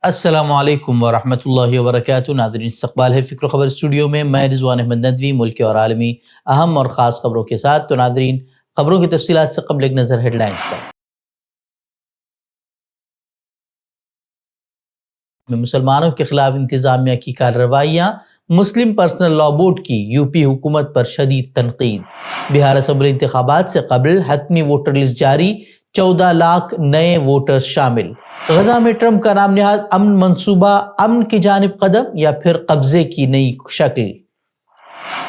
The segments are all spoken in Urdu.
السلام علیکم ورحمۃ اللہ وبرکاتہ. ناظرین، استقبال ہے فکر و خبر اسٹوڈیو میں. میں رضوان احمد ندوی ملکی اور عالمی اہم اور خاص خبروں کے ساتھ. تو ناظرین، خبروں کی تفصیلات سے قبل ایک نظر ہیڈ لائنز پر. مسلمانوں کے خلاف انتظامیہ کی کارروائیاں، مسلم پرسنل لا بورڈ کی یو پی حکومت پر شدید تنقید. بہار اسمبلی انتخابات سے قبل حتمی ووٹر لسٹ جاری، 14 لاکھ نئے ووٹرز شامل. غزہ میں ٹرمپ کا نام نہاد امن منصوبہ، امن کی جانب قدم یا پھر قبضے کی نئی شکل.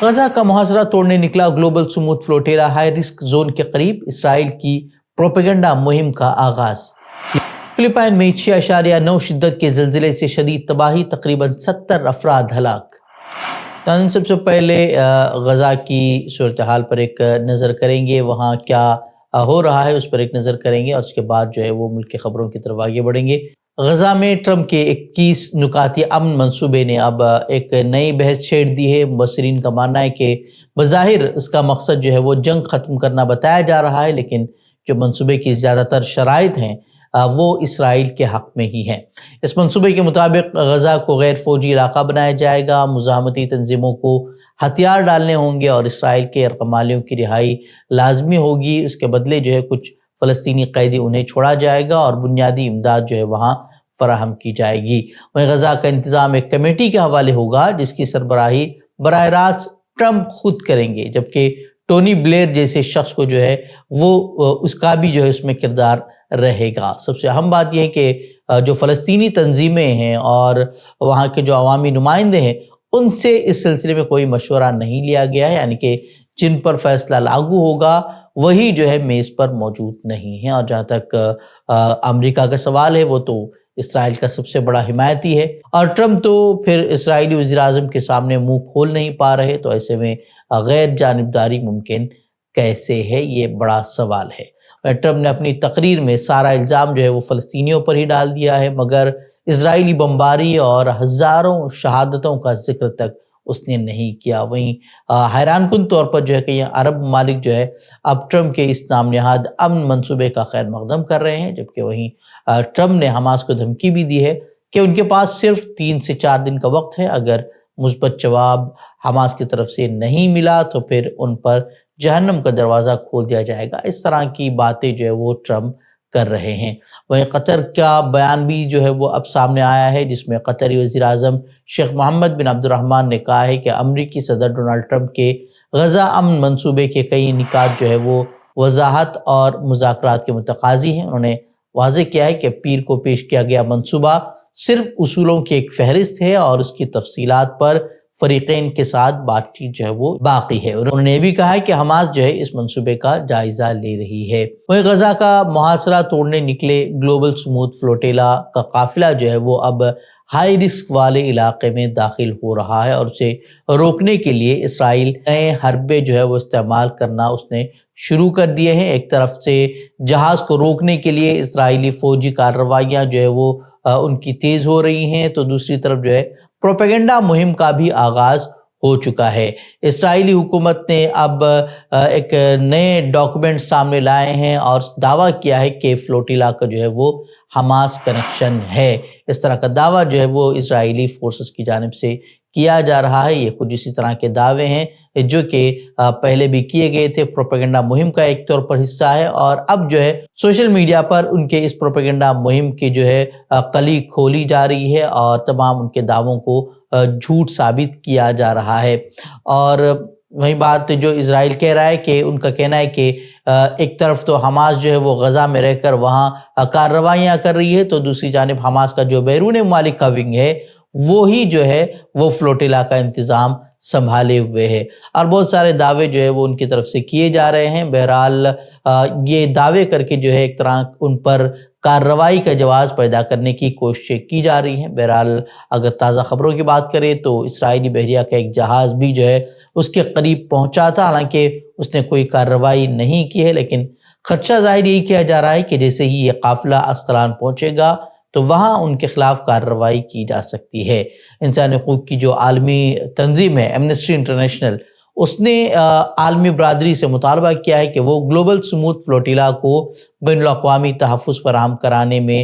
غزہ کا محاصرہ توڑنے نکلا global smooth flotilla, high risk zone کے قریب اسرائیل کی پروپیگنڈا مہم کا آغاز. فلپائن میں 6.9 شدت کے زلزلے سے شدید تباہی، تقریباً 70 افراد ہلاک. سب سے پہلے غزہ کی صورتحال پر ایک نظر کریں گے، وہاں کیا ہو رہا ہے اس پر ایک نظر کریں گے، اور اس کے بعد جو ہے وہ ملک کی خبروں کی طرف آگے بڑھیں گے. غزہ میں ٹرمپ کے 21 نکاتی امن منصوبے نے اب ایک نئی بحث چھیڑ دی ہے. مبصرین کا ماننا ہے کہ بظاہر اس کا مقصد جو ہے وہ جنگ ختم کرنا بتایا جا رہا ہے، لیکن جو منصوبے کی زیادہ تر شرائط ہیں وہ اسرائیل کے حق میں ہی ہیں. اس منصوبے کے مطابق غزہ کو غیر فوجی علاقہ بنایا جائے گا، مزاحمتی تنظیموں کو ہتھیار ڈالنے ہوں گے اور اسرائیل کے رقمالیوں کی رہائی لازمی ہوگی. اس کے بدلے جو ہے کچھ فلسطینی قیدی انہیں چھوڑا جائے گا اور بنیادی امداد جو ہے وہاں فراہم کی جائے گی. وہیں غزہ کا انتظام ایک کمیٹی کے حوالے ہوگا جس کی سربراہی براہ راست ٹرمپ خود کریں گے، جبکہ ٹونی بلیئر جیسے شخص کو جو ہے وہ اس کا بھی جو ہے اس میں کردار رہے گا. سب سے اہم بات یہ ہے کہ جو فلسطینی تنظیمیں ہیں اور وہاں کے جو عوامی نمائندے ہیں ان سے اس سلسلے میں کوئی مشورہ نہیں لیا گیا ہے، یعنی کہ جن پر فیصلہ لاگو ہوگا وہی جو ہے میز پر موجود نہیں ہیں. اور جہاں تک امریکہ کا سوال ہے، وہ تو اسرائیل کا سب سے بڑا حمایتی ہے، اور ٹرمپ تو پھر اسرائیلی وزیراعظم کے سامنے منہ کھول نہیں پا رہے. تو ایسے میں غیر جانبداری ممکن کیسے ہے، یہ بڑا سوال ہے. ٹرمپ نے اپنی تقریر میں سارا الزام جو ہے وہ فلسطینیوں پر ہی ڈال دیا ہے، مگر اسرائیلی بمباری اور ہزاروں شہادتوں کا ذکر تک اس نے نہیں کیا. وہیں حیران کن طور پر جو ہے کہ یہ عرب ممالک جو ہے اب ٹرمپ کے اس نام نہاد امن منصوبے کا خیر مقدم کر رہے ہیں، جبکہ وہیں ٹرمپ نے حماس کو دھمکی بھی دی ہے کہ ان کے پاس صرف 3 سے 4 دن کا وقت ہے. اگر مثبت جواب حماس کی طرف سے نہیں ملا تو پھر ان پر جہنم کا دروازہ کھول دیا جائے گا. اس طرح کی باتیں جو ہے وہ ٹرمپ کر رہے ہیں. وہیں قطر کا بیان بھی جو ہے وہ اب سامنے آیا ہے، جس میں قطری وزیر اعظم شیخ محمد بن عبد الرحمن نے کہا ہے کہ امریکی صدر ڈونلڈ ٹرمپ کے غزہ امن منصوبے کے کئی نکات جو ہے وہ وضاحت اور مذاکرات کے متقاضی ہیں. انہوں نے واضح کیا ہے کہ پیر کو پیش کیا گیا منصوبہ صرف اصولوں کی ایک فہرست ہے اور اس کی تفصیلات پر فریقین کے ساتھ بات چیت جو ہے وہ باقی ہے. انہوں نے یہ بھی کہا ہے کہ حماس جو ہے اس منصوبے کا جائزہ لے رہی ہے. وہیں غزہ کا محاصرہ توڑنے نکلے گلوبل سموتھ فلوٹیلا کا قافلہ جو ہے وہ اب ہائی رسک والے علاقے میں داخل ہو رہا ہے، اور اسے روکنے کے لیے اسرائیل نئے حربے جو ہے وہ استعمال کرنا اس نے شروع کر دیے ہیں. ایک طرف سے جہاز کو روکنے کے لیے اسرائیلی فوجی کارروائیاں جو ہے وہ ان کی تیز ہو رہی ہیں، تو دوسری طرف جو ہے پروپیگنڈا مہم کا بھی آغاز ہو چکا ہے. اسرائیلی حکومت نے اب ایک نئے ڈاکومنٹ سامنے لائے ہیں اور دعویٰ کیا ہے کہ فلوٹیلا کا جو ہے وہ حماس کنیکشن ہے. اس طرح کا دعویٰ جو ہے وہ اسرائیلی فورسز کی جانب سے کیا جا رہا ہے. یہ کچھ اسی طرح کے دعوے ہیں جو کہ پہلے بھی کیے گئے تھے، پروپیگنڈا مہم کا ایک طور پر حصہ ہے، اور اب جو ہے سوشل میڈیا پر ان کے اس پروپیگنڈا مہم کی جو ہے کلی کھولی جا رہی ہے اور تمام ان کے دعووں کو جھوٹ ثابت کیا جا رہا ہے. اور وہی بات جو اسرائیل کہہ رہا ہے کہ ان کا کہنا ہے کہ ایک طرف تو حماس جو ہے وہ غزہ میں رہ کر وہاں کارروائیاں کر رہی ہے، تو دوسری جانب حماس کا جو بیرون ممالک کا ونگ ہے وہی جو ہے وہ فلوٹیلا کا انتظام سنبھالے ہوئے ہے، اور بہت سارے دعوے جو ہے وہ ان کی طرف سے کیے جا رہے ہیں. بہرحال یہ دعوے کر کے جو ہے ایک طرح ان پر کارروائی کا جواز پیدا کرنے کی کوششیں کی جا رہی ہیں. بہرحال اگر تازہ خبروں کی بات کریں تو اسرائیلی بحریہ کا ایک جہاز بھی جو ہے اس کے قریب پہنچا تھا، حالانکہ اس نے کوئی کارروائی نہیں کی ہے، لیکن خدشہ ظاہر یہی کیا جا رہا ہے کہ جیسے ہی یہ قافلہ اسقلان پہنچے گا تو وہاں ان کے خلاف کارروائی کی جا سکتی ہے. انسانی حقوق کی جو عالمی تنظیم ہے ایمنسٹی انٹرنیشنل، اس نے عالمی برادری سے مطالبہ کیا ہے کہ وہ گلوبل سموتھ فلوٹیلا کو بین الاقوامی تحفظ فراہم کرانے میں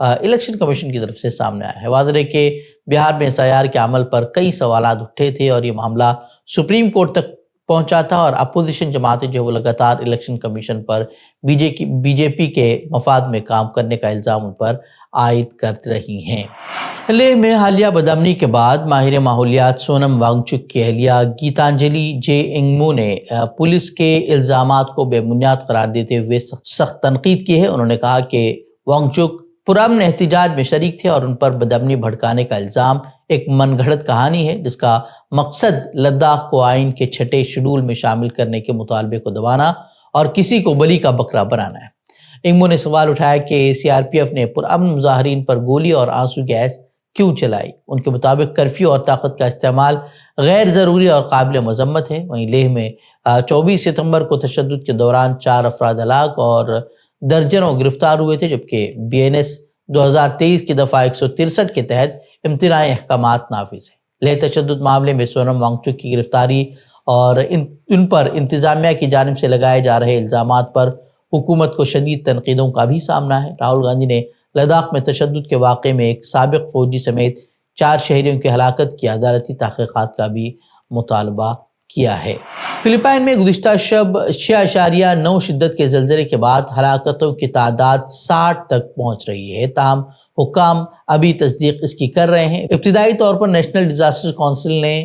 الیکشن کمیشن کی طرف سے سامنے آیا ہے۔ واضح ہے کہ بہار میں SIR کے عمل پر کئی سوالات اٹھے تھے اور یہ معاملہ سپریم کورٹ تک پہنچا تھا، اور اپوزیشن جماعتیں جو وہ لگاتار الیکشن کمیشن پر بی جے پی کے مفاد میں کام کرنے کا الزام ان پر عائد کرتی رہی ہیں۔ لیہ میں حالیہ بدامنی کے بعد ماہر ماحولیات سونم وانگ چک کی اہلیہ گیتانجلی جے انگمو نے پولیس کے الزامات کو بے بنیاد قرار دیتے ہوئے سخت تنقید کی ہے۔ انہوں نے کہا کہ وانگ چک پرامن احتجاج میں شریک تھے اور ان پر بدامنی بھڑکانے کا الزام ایک من گھڑت کہانی ہے جس کا مقصد لداخ کو آئین کے 6 شیڈول میں شامل کرنے کے مطالبے کو دبانا اور کسی کو بلی کا بکرا بنانا ہے۔ انگمو نے سوال اٹھایا کہ CRPF نے پرامن مظاہرین پر گولی اور آنسو گیس کیوں چلائی۔ ان کے مطابق کرفیو اور طاقت کا استعمال غیر ضروری اور قابل مذمت ہے۔ وہیں لیہ میں 24 ستمبر کو تشدد کے دوران 4 افراد ہلاک اور درجنوں گرفتار ہوئے تھے، جبکہ BNS 2023 کی دفعہ 163 کے تحت امتناعی احکامات نافذ ہیں۔ لیہ تشدد معاملے میں سونم وانگ چک کی گرفتاری اور ان پر انتظامیہ کی جانب سے لگائے جا رہے الزامات پر حکومت کو شدید تنقیدوں کا بھی سامنا ہے۔ راہل گاندھی نے لداخ میں تشدد کے واقعے میں ایک سابق فوجی سمیت 4 شہریوں کی ہلاکت کی عدالتی تحقیقات کا بھی مطالبہ کیا ہے۔ فلپائن میں گزشتہ شب 6.9 شدت کے زلزلے کے بعد ہلاکتوں کی تعداد 60 تک پہنچ رہی ہے، تاہم حکام ابھی تصدیق اس کی کر رہے ہیں۔ ابتدائی طور پر نیشنل ڈیزاسٹر کونسل نے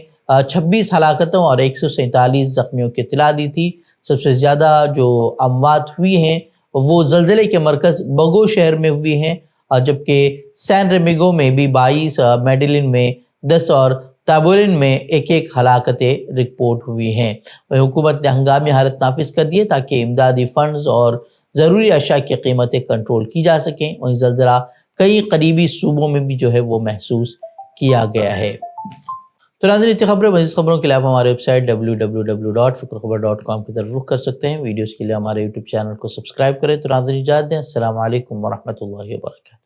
26 ہلاکتوں اور 147 زخمیوں کی اطلاع دی تھی۔ سب سے زیادہ جو اموات ہوئی ہیں وہ زلزلے کے مرکز بگو شہر میں ہوئی ہیں، جبکہ سین ریمیگو میں بھی 22، میڈلن میں 10 اور تابورن میں 1 ہلاکتیں رپورٹ ہوئی ہیں۔ حکومت نے ہنگامی حالت نافذ کر دی ہے تاکہ امدادی فنڈز اور ضروری اشیاء کی قیمتیں کنٹرول کی جا سکیں۔ وہیں زلزلہ کئی قریبی صوبوں میں بھی جو ہے وہ محسوس کیا گیا ہے۔ تو ناظرین، خبریں مزید خبروں کے لیے آپ ہمارے ویب سائٹ www.fikrkhabar.com کی طرف رخ کر سکتے ہیں۔ ویڈیوز کے لیے ہمارے YouTube چینل کو سبسکرائب کریں۔ تو ناظرین اجازت دیں، السلام علیکم ورحمۃ اللہ وبرکاتہ۔